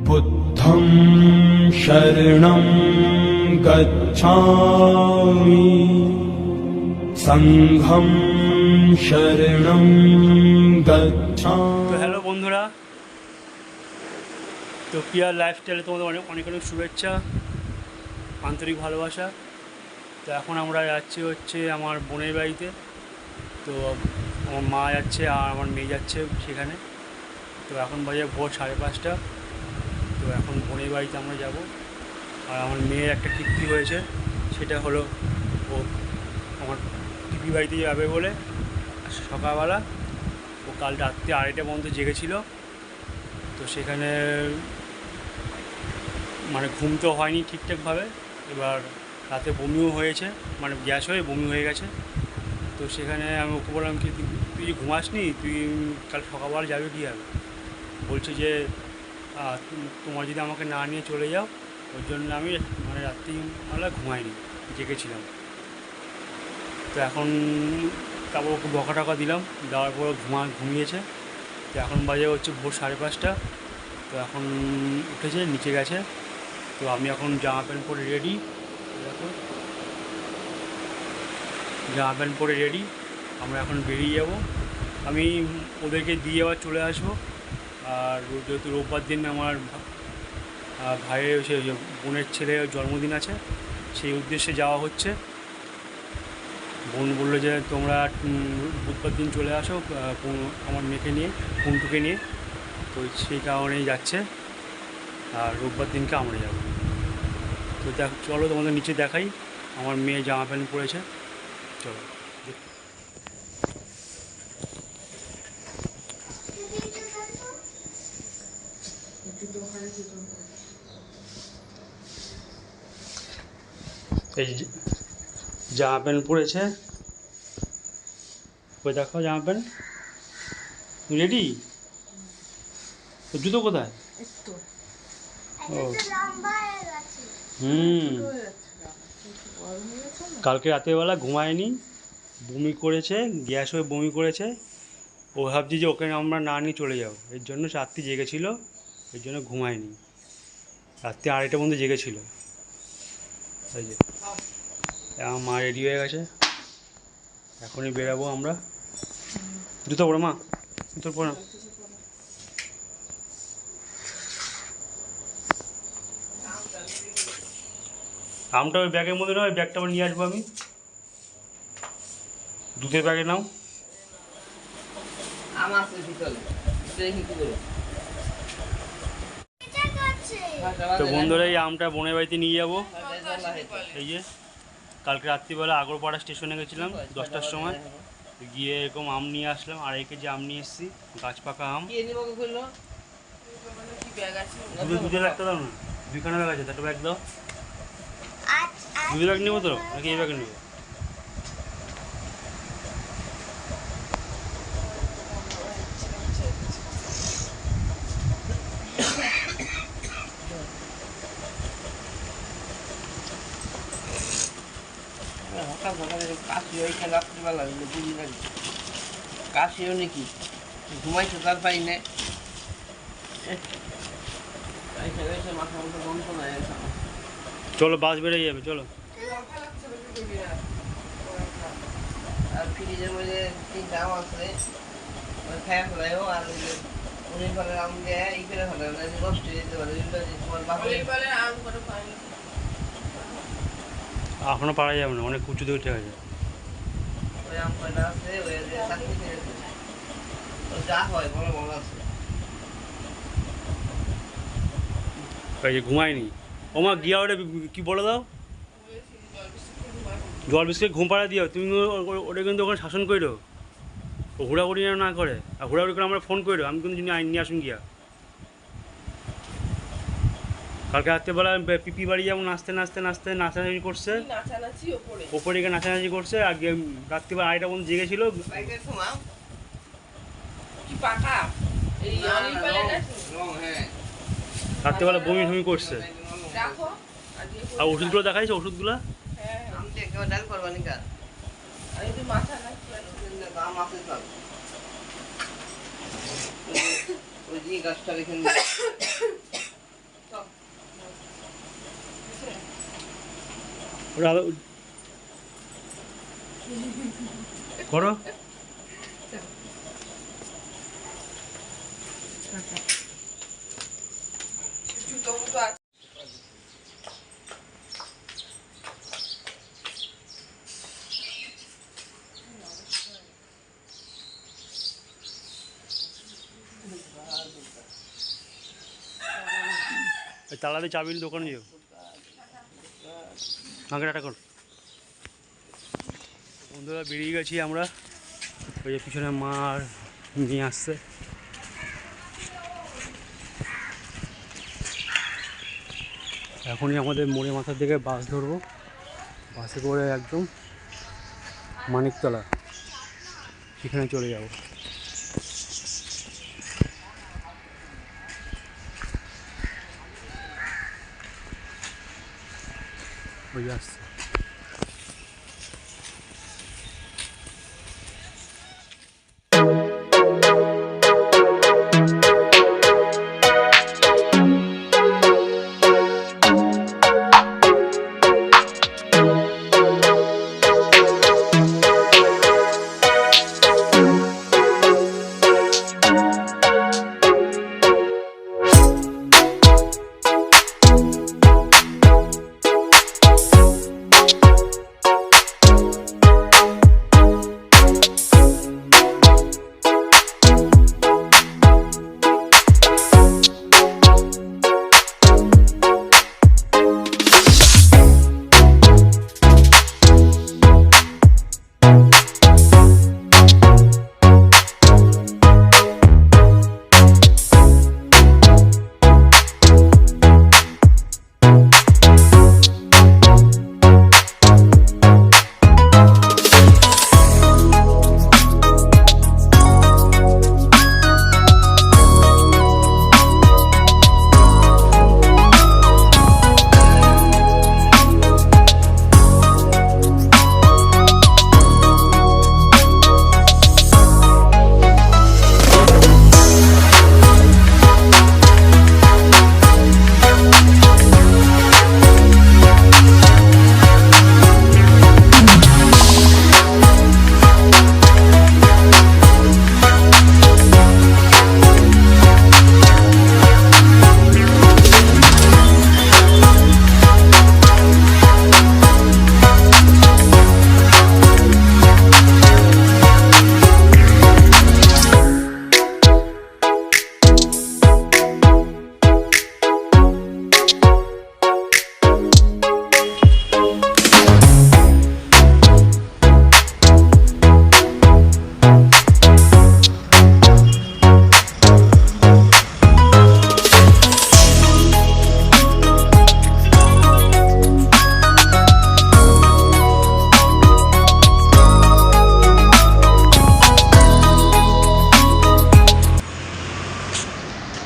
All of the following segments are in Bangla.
बुद्धं शरणं गच्छामि संघं शरणं गच्छामि। তো হ্যালো বন্ধুরা, তো পিয়ার লাইফস্টাইলে তোমাদের অনেক অনেক অনেক শুভেচ্ছা, আন্তরিক ভালোবাসা। তো এখন আমরা যাচ্ছি হচ্ছে আমার বোনের বাড়িতে। তো আমার মা যাচ্ছে আর আমার মেয়ে যাচ্ছে সেখানে। তো এখন বাজে ভোর 5:30। তো এখন বোনের বাড়িতে আমরা যাব। আর আমার মেয়ের একটা কীর্তি হয়েছে, সেটা হলো ও আমার টিপি বাড়িতে যাবে বলে সকালবেলা ও কাল রাত্রে 2:30 পর্যন্ত জেগেছিল। তো সেখানে মানে ঘুম তো হয়নি ঠিকঠাকভাবে, এবার রাতে বমিও হয়েছে, মানে গ্যাস হয়ে বমি হয়ে গেছে। তো সেখানে আমি ওকে বললাম কি তুই ঘুমাসনি, তুই কাল সকালবেলা যাবি কী হবে? বলছে যে তোমার যদি আমাকে না নিয়ে চলে যাও, ওর জন্য আমি মানে রাত্রিবেলা ঘুমাইনি, জেগেছিলাম। তো এখন তারপর ওকে বকা টকা দিলাম, দেওয়ার পর ঘুমিয়েছে। তো এখন বাজে হচ্ছে ভোর 5:30। তো এখন উঠেছে, নিচে গেছে। তো আমি এখন জামা প্যান্ট পরে রেডি, দেখো জামা প্যান্ট পরে রেডি, আমরা এখন বেরিয়ে যাব। আমি ওদেরকে দিয়ে আবার চলে আসবো। আর যেহেতু রোববার দিন আমার ভাইয়ের সে বোনের ছেলের জন্মদিন আছে, সেই উদ্দেশ্যে যাওয়া হচ্ছে। বোন বললো যে তোমরা বুধবার দিন চলে আসো আমার মেয়েকে নিয়ে, পুন্টুকে নিয়ে। তো সেই কারণেই যাচ্ছে, আর রোববার দিনকে আমরা যাবো। তো চলো তোমাদের নিচে দেখাই, আমার মেয়ে জামা প্যান্ট পরেছে, চলো। এই জামা প্যান্ট পরেছে, ওই দেখো জামা প্যান্ট। রেডি? জুতো কোথায়? ও কালকে রাতেরবেলা ঘুমায়নি, বমি করেছে, গ্যাস হয়ে বমি করেছে। ও ভাবছি যে ওকে আমরা না নিয়ে চলে যাও, এর জন্য রাত্রি জেগেছিল, এর জন্য ঘুমায়নি, রাত্রি 2:30 পর্যন্ত জেগেছিল। এই যে আমার মা রেডি হয়ে গেছে, এখনই বেরাবো আমরা। জুতো পড়ো মা, জুতো পড়ো না। আমটা ওই ব্যাগের মধ্যে নয়, ব্যাগটা আবার নিয়ে আসবো আমি। দুধের ব্যাগে নাও। তো বন্ধুরা, এই আমটা বোনের বাড়িতে নিয়ে যাবো। এই যে কালকে রাত্রিবেলা আগরপাড়া স্টেশনে গেছিলাম 10টার সময়, গিয়ে এরকম আম নিয়ে আসলাম, 2.5 কেজি আম নিয়ে এসেছি, গাছ পাকা আম। দুধের ব্যাগটা দাও না, 2খানা ব্যাগ আছে, একটা ব্যাগ দাও। দুধের ব্যাগ নেবো তো নাকি এই ব্যাগ নেবো? কাশিও নাকি ঘুমাইছে তার পাই না, মাথা মতো বন্ধ নাই। চলো বাস বেরিয়ে যাবে, চলো। আর ফ্রিজের মধ্যে 3টা আম আছে, ওই খায়া ফেলাইও। আর ওই যে উনি ফলের আম দিয়ে ই করে ফেলে, নষ্ট হয়ে যেতে পারে। তোমার বাপের আম করে পাই এখনো পারা যাবে না, অনেক উঁচু দিকে উঠে গেছে। ওই আম কয়টা আছে, ওই যে চাকরি করে যা হয় বড় বড় আছে। এই যে ঘুমায়নি ও মা, গিয়া ওটা কি বলে দাও, জল বিস্কুট ঘুম পাড়া দিও তুমি। ওটা কিন্তু ওখানে শাসন করো, ও ঘোরাঘুরি না করে। আর ঘোরাঘুরি করে আমরা ফোন করো, আমি কিন্তু নিয়ে আসুন গিয়া। কালকে রাত্রেবেলা পিপি বাড়ি যেমন নাচতে নাচতে নাচতে নাচানাচি করছে, ওপরে গিয়ে নাচানাচি করছে। আর রাত্রিবেলা 2:30 পর্যন্ত জেগেছিল, রাত্রেবেলা বমি ঠমি করছে। আর ওষুধগুলো দেখাইছে, ওষুধগুলো ওরা করো। তালাতে চাবি দোকানে যাও, আমাকে টাটা কর। বন্ধুরা বেরিয়ে গেছি আমরা, ওই যে পিছনে মার নিয়ে আসছে। এখনই আমাদের মোড়ে মাথার দিকে বাস ধরবো, বাসে করে একদম মানিকতলা সেখানে চলে যাব। ওই আসছে।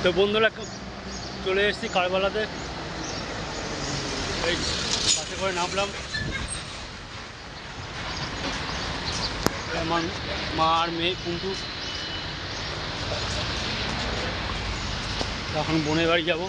তো বন্ধুরা চলে এসেছি কারবালাতে, এই বাসে করে নামলাম। আমার মা আর মেয়ে কুন্টু, এখন বোনের বাড়ি যাবো।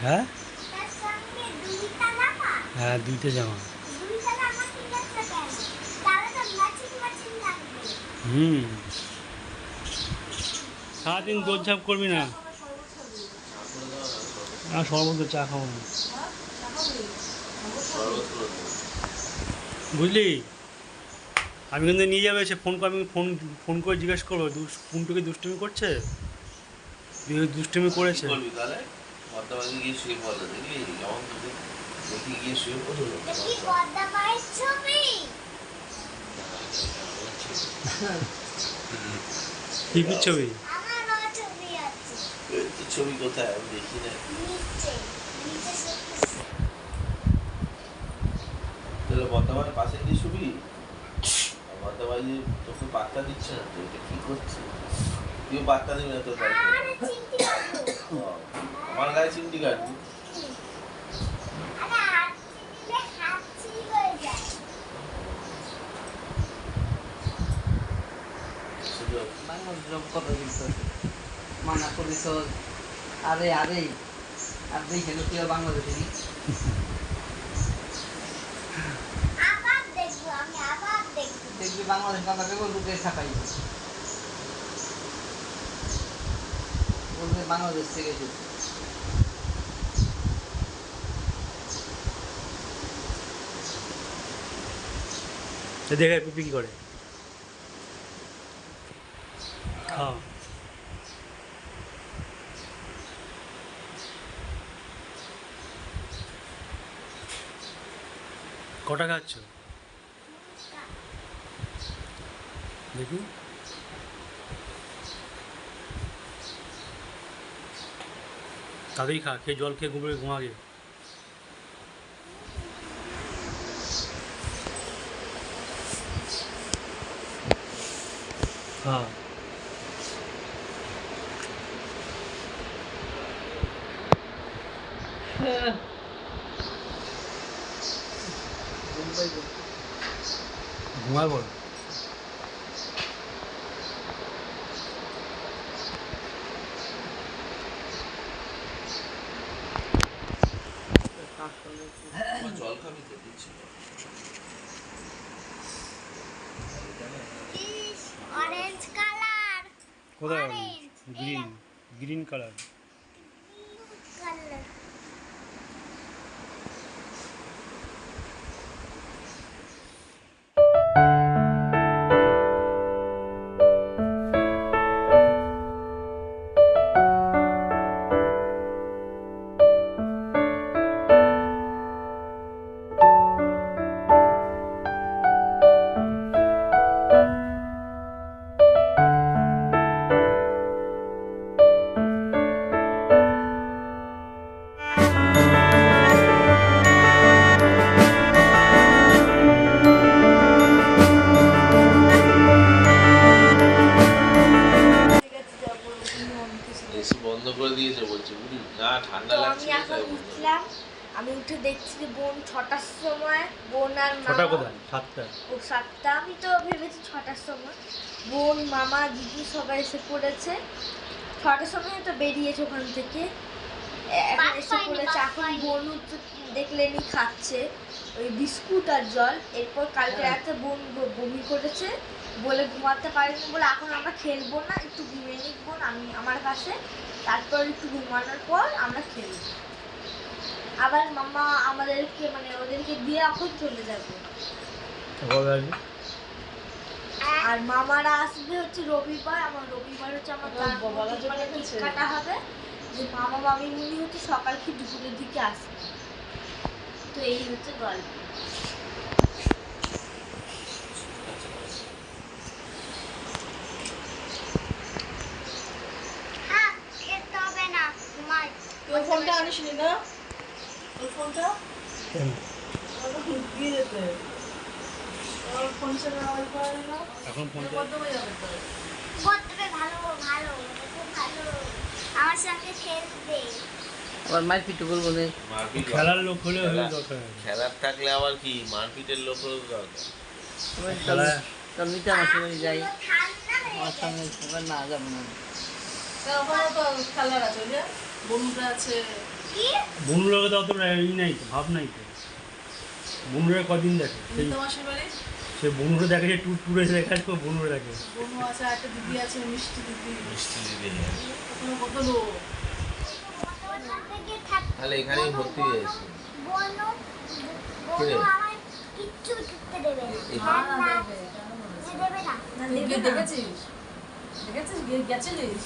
হ্যাঁ হ্যাঁ, দুইটা জামা। হুম, সারাদিন দৌড়ঝাঁপ করবি না। আর শরবত চা খাবো না, বুঝলি? আমি কিন্তু নিয়ে যাবে, সে ফোন করে, আমি ফোন করে জিজ্ঞেস করবো কোনটুকু দুষ্টুমি করছে, দুষ্টুমি করেছে। টিভির ছবি? ছবি কোথায় আমি দেখি না। তাহলে বর্তমানে পাশে কি ছবি? বর্তমানে তোকে বার্তা দিচ্ছে না, তো এটা কি করছে? তুই বার্তা দিবি না তোর গায়ে? আমার গায়ে চিমটি কাটবি? মানা করিস আরে আরে আর দেখে তুই বাংলাদেশে দেখবি বাংলাদেশ বাংলাকে বলতে থাকাই বলবে বাংলাদেশ থেকে এসেছে। দেখে পিপি কি করে? হ্যাঁ, কটা খাচ্ছ দেখি? তাড়াতাড়ি খা, খেয়ে জল খেয়ে ঘুমাগে। হ্যাঁ, ঘুমায় বল। জল খাবি তো দিচ্ছি। অরেঞ্জ কালার, কোথায়? Orange, green colour. Colour AC বন্ধ করে দিয়েছে বলছে, বুঝলি না? ঠান্ডা তো লাগছে আমি এখন তাই বন্ধ। উঠলাম, আমি উঠে দেখছি যে বোন 6টার সময়, বোন আর ছটা মামা, কোথায়? 7টা। ও 7টা, আমি তো ভেবেছি 6টার সময়। বোন মামা দিদি সবাই এসে পড়েছে, 6টার সময় তো বেরিয়েছে ওখান থেকে, এখন এসে পড়েছে। এখন বোন হচ্ছে দেখলেনি খাচ্ছে ওই বিস্কুট আর জল। এরপর কালকে রাতে বোন বমি করেছে বলে ঘুমাতে পারিনি, বলে এখন আমরা খেলবো না, একটু ঘুমিয়ে নিক বোন আমি আমার কাছে, তারপর একটু ঘুমানোর পর আমরা খেলবো। আবার মামা আমাদেরকে মানে ওদেরকে দিয়ে এখন চলে যাবে। কবে আসবে? আর মামারা আসবে হচ্ছে রবিবার, আমার রবিবার হচ্ছে আমার মানে কেক কাটা হবে, যে মামা মামিমুনি হচ্ছে সকাল কি দুপুরের দিকে আসবে। তো এই হচ্ছে গল্প। তোর ফোনটা আনিসনি না? তোর ফোনটা দিয়ে যেতে ওর ফোন ছেড়ে আওয়াজ পাওয়া না। এখন ফোন কত হয়ে যাবে তোর? ভালো ভালো খুব ভালো। আমার সঙ্গে খেলবে। আবার মারপিট করবো না। মারপিট খেলার লোক হলে হলে দরকার নেই। খেলার থাকলে আবার কি মারপিটের লোক হলেও দরকার। খেলা তো নিতে আমার সঙ্গে যাই, ঠান্ডা হয়ে আমার সঙ্গে এবার না যাবো না। ওখানে তো খেলার আছে, ওই যে বন্ধুরা আছে। কি? বন্ধুরা তো অত ই নাই তো, ভাব নাই তো। বন্ধুরা কদিন দেখে সেই তো মাসির বাড়ি সে বন্ধুরা দেখে যে ট্যুরে দেখা যায় বন্ধুরা দেখে। বোনও আছে, একটা দিদি আছে, মিষ্টি দিদি। মিষ্টি দিদি। ওখানে কত লোক। ওখান থেকে থাক তাহলে এখানেই ভর্তি হয়েছে। বনু কিরে? আমার কিচ্ছু ঢুকতে দেবে না। হ্যাঁ, না, দেবে, কেন বলবো? দেবে না। গিয়ে দেখেছিস? দেখেছিস? গেছিলিস?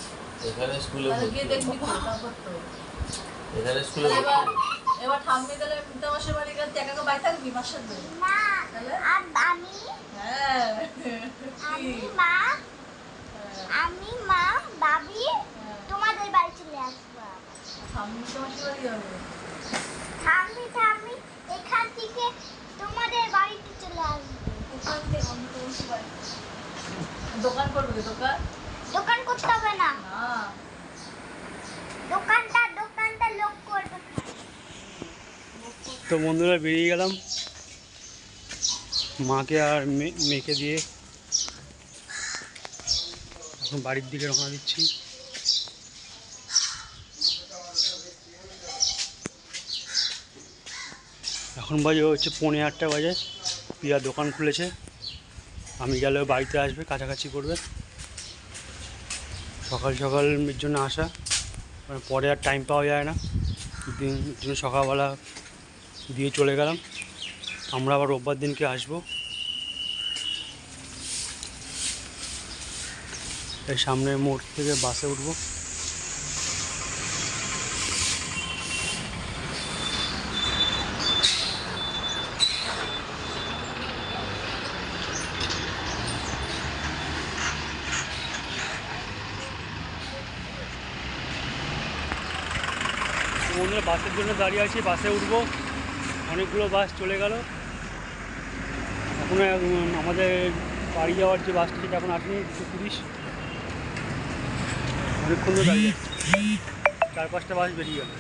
এখানে স্কুলে তাহলে ভর্তি গিয়ে হয়েছে। দেখবি তো, তারপর তো। এখানে স্কুলে ভর্তি এবার হয়েছে। এবার ঠাম্মি তাহলে মিতা মাসের বাড়ি গেলে তুই একা একা বাড়ি থাকবি মার সাথে? না, তাহলে? আমি হ্যাঁ। আমি কি? মা হ্যাঁ, আমি মা বাবি হ্যাঁ। তোমাদের বাড়ি চলে আসবো। ঠাম্মি মিতা মাসের বাড়ি যাবে। থামি এখান থেকে তোমাদের বাড়িতে চলে আসবো। ওখান থেকে অন্য কোনো বাড়ি। দোকান করবে দোকান? দোকান করতে হবে না, না। দোকানটা লোক করবে। তো বন্ধুরা বেরিয়ে গেলাম মাকে আর মেয়েকে দিয়ে। এখন বাড়ির দিকে রওনা দিচ্ছি। এখন বাজে হচ্ছে 8:45 বাজে। প্রিয়া দোকান খুলেছে, আমি গেলে বাড়িতে আসবে, কাছাকাছি করবে। সকাল সকালের জন্য আসা, মানে পরে আর টাইম পাওয়া যায় না, জন্য সকালবেলা দিয়ে চলে গেলাম। আমরা আবার রোববার দিনকে আসবো। এই সামনের মোড় থেকে বাসে উঠবো। বন্ধুরা বাসের জন্য দাঁড়িয়ে আছি, বাসে উঠবো। অনেকগুলো বাস চলে গেল, এখন আমাদের বাড়ি যাওয়ার যে বাসটি সেটা এখন আসেনি। 2:30, অনেকক্ষণ ধরে দাঁড়িয়ে আছি। 4-5টা বাস বেরিয়ে গেল।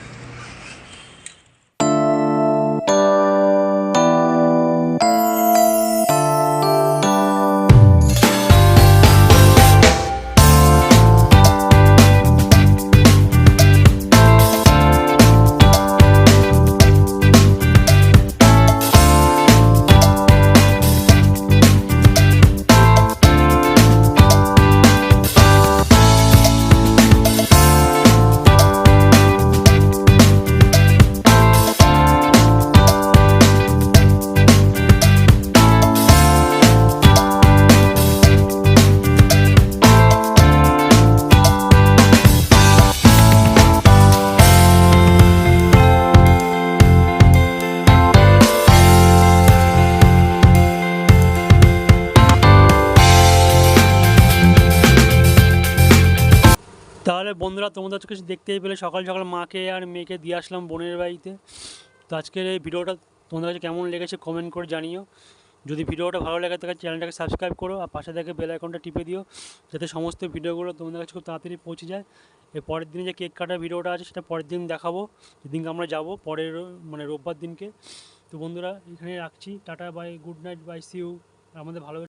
তাহলে বন্ধুরা তোমাদের কিছু দেখতেই পেলে, সকাল সকাল মাকে আর মেয়েকে দিয়ে আসলাম বোনের বাড়িতে। তো আজকের এই ভিডিওটা তোমাদের কাছে কেমন লেগেছে কমেন্ট করে জানিও। যদি ভিডিওটা ভালো লাগে তাহলে চ্যানেলটাকে সাবস্ক্রাইব করো আর পাশে থেকে বেল আইকনটা টিপে দিও, যাতে সমস্ত ভিডিওগুলো তোমাদের কাছে খুব তাড়াতাড়ি পৌঁছে যায়। এর পরের দিনে যে কেক কাটার ভিডিওটা আছে সেটা পরের দিন দেখাবো, যেদিনকে আমরা যাব পরের মানে রোববার দিনকে। তো বন্ধুরা এখানে রাখছি, tata bye, good night, bye, see you. আমাদের ভালো